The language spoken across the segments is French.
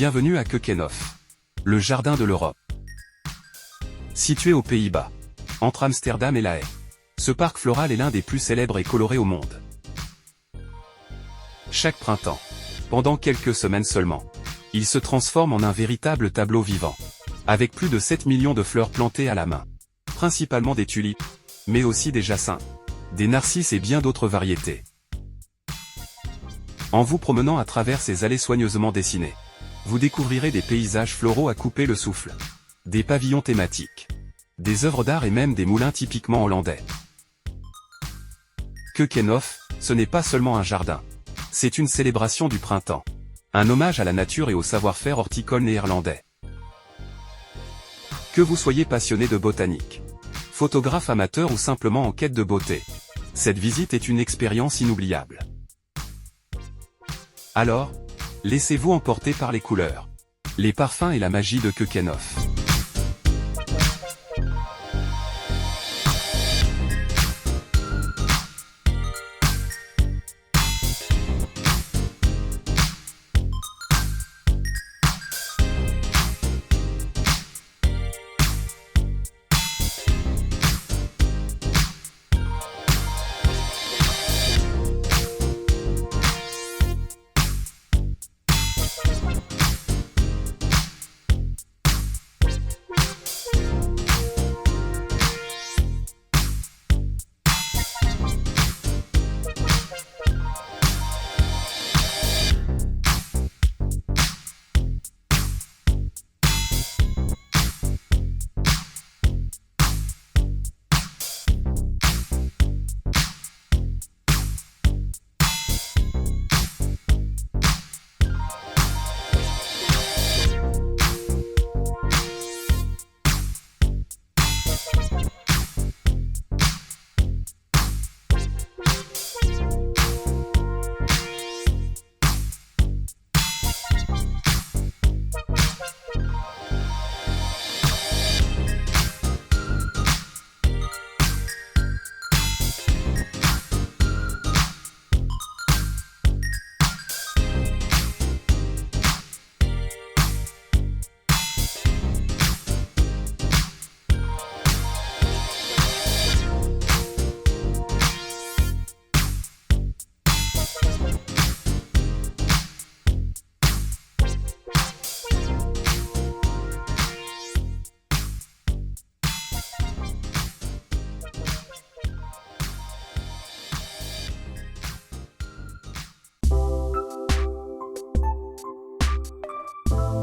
Bienvenue à Keukenhof, le jardin de l'Europe. Situé aux Pays-Bas, entre Amsterdam et La Haye, ce parc floral est l'un des plus célèbres et colorés au monde. Chaque printemps, pendant quelques semaines seulement, il se transforme en un véritable tableau vivant, avec plus de 7 millions de fleurs plantées à la main, principalement des tulipes, mais aussi des jacinthes, des narcisses et bien d'autres variétés. En vous promenant à travers ces allées soigneusement dessinées, vous découvrirez des paysages floraux à couper le souffle, des pavillons thématiques, des œuvres d'art et même des moulins typiquement hollandais. Keukenhof, ce n'est pas seulement un jardin, c'est une célébration du printemps, un hommage à la nature et au savoir-faire horticole néerlandais. Que vous soyez passionné de botanique, photographe amateur ou simplement en quête de beauté, cette visite est une expérience inoubliable. Alors, laissez-vous emporter par les couleurs, les parfums et la magie de Keukenhof.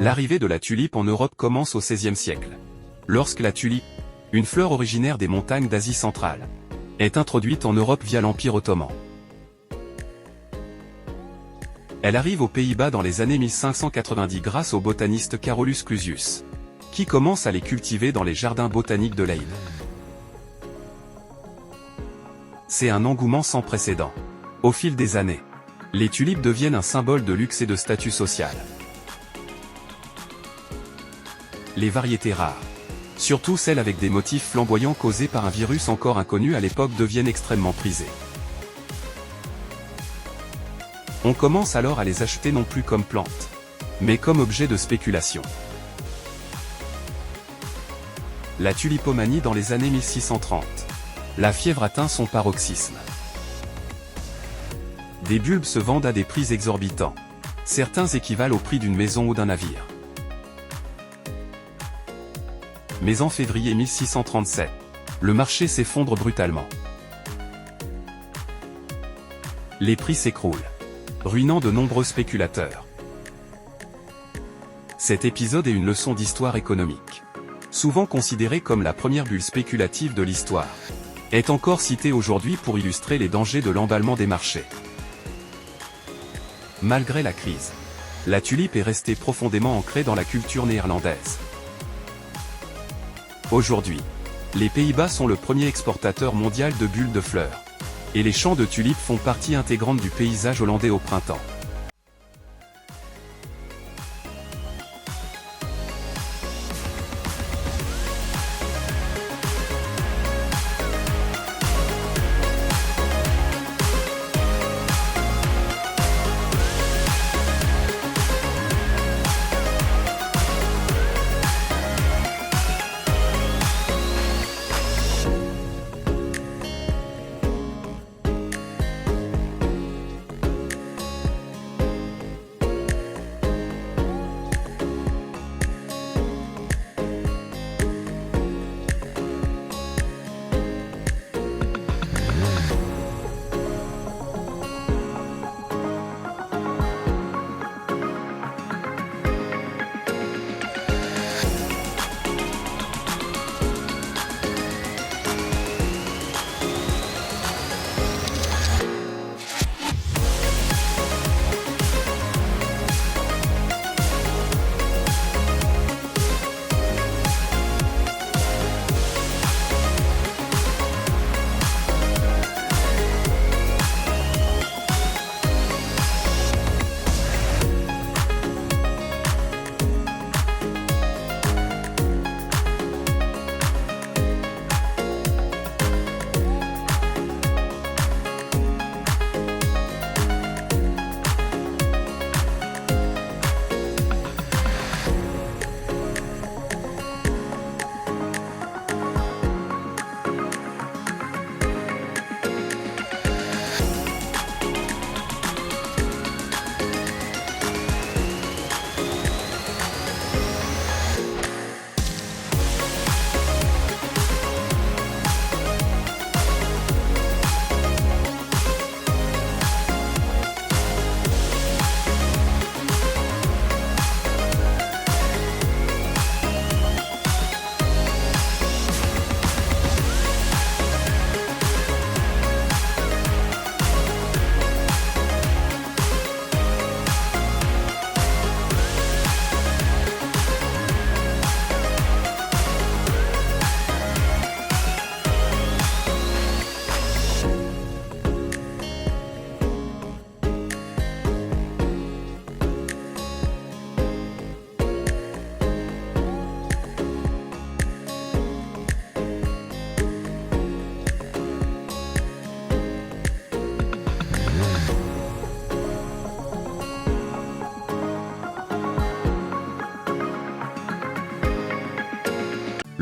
L'arrivée de la tulipe en Europe commence au XVIe siècle. Lorsque la tulipe, une fleur originaire des montagnes d'Asie centrale, est introduite en Europe via l'Empire ottoman. Elle arrive aux Pays-Bas dans les années 1590 grâce au botaniste Carolus Clusius, qui commence à les cultiver dans les jardins botaniques de Leyde. C'est un engouement sans précédent. Au fil des années, les tulipes deviennent un symbole de luxe et de statut social. Les variétés rares, surtout celles avec des motifs flamboyants causés par un virus encore inconnu à l'époque, deviennent extrêmement prisées. On commence alors à les acheter non plus comme plantes, mais comme objet de spéculation. La tulipomanie dans les années 1630. La fièvre atteint son paroxysme. Des bulbes se vendent à des prix exorbitants. Certains équivalent au prix d'une maison ou d'un navire. Mais en février 1637, le marché s'effondre brutalement. Les prix s'écroulent, ruinant de nombreux spéculateurs. Cet épisode est une leçon d'histoire économique. Souvent considérée comme la première bulle spéculative de l'histoire, est encore citée aujourd'hui pour illustrer les dangers de l'emballement des marchés. Malgré la crise, la tulipe est restée profondément ancrée dans la culture néerlandaise. Aujourd'hui, les Pays-Bas sont le premier exportateur mondial de bulles de fleurs, et les champs de tulipes font partie intégrante du paysage hollandais au printemps.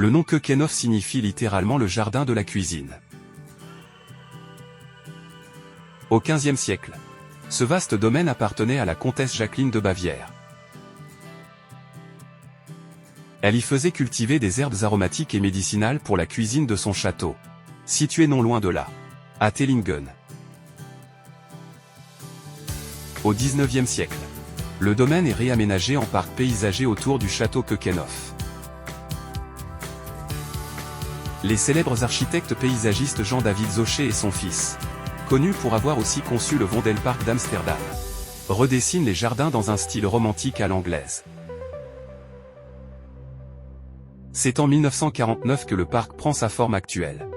Le nom Keukenhof signifie littéralement le jardin de la cuisine. Au XVe siècle, ce vaste domaine appartenait à la comtesse Jacqueline de Bavière. Elle y faisait cultiver des herbes aromatiques et médicinales pour la cuisine de son château, situé non loin de là, à Tellingen. Au XIXe siècle, le domaine est réaménagé en parc paysager autour du château Keukenhof. Les célèbres architectes paysagistes Jean-David Zochet et son fils, connus pour avoir aussi conçu le Vondelpark d'Amsterdam, redessinent les jardins dans un style romantique à l'anglaise. C'est en 1949 que le parc prend sa forme actuelle.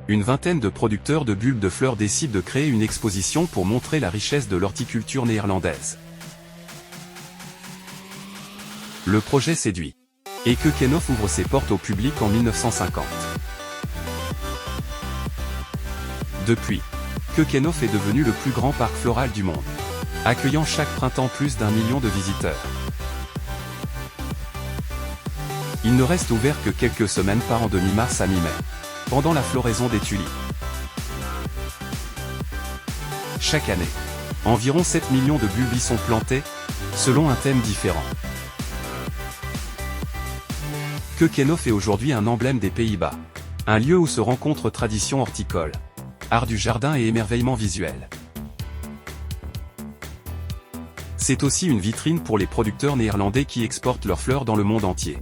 Une vingtaine de producteurs de bulbes de fleurs décident de créer une exposition pour montrer la richesse de l'horticulture néerlandaise. Le projet séduit, et Keukenhof ouvre ses portes au public en 1950. Depuis, Keukenhof est devenu le plus grand parc floral du monde, accueillant chaque printemps plus d'1 million de visiteurs. Il ne reste ouvert que quelques semaines par an de mi-mars à mi-mai, pendant la floraison des tulipes. Chaque année, environ 7 millions de bulbes y sont plantés, selon un thème différent. Keukenhof est aujourd'hui un emblème des Pays-Bas, un lieu où se rencontrent tradition horticole, art du jardin et émerveillement visuel. C'est aussi une vitrine pour les producteurs néerlandais qui exportent leurs fleurs dans le monde entier.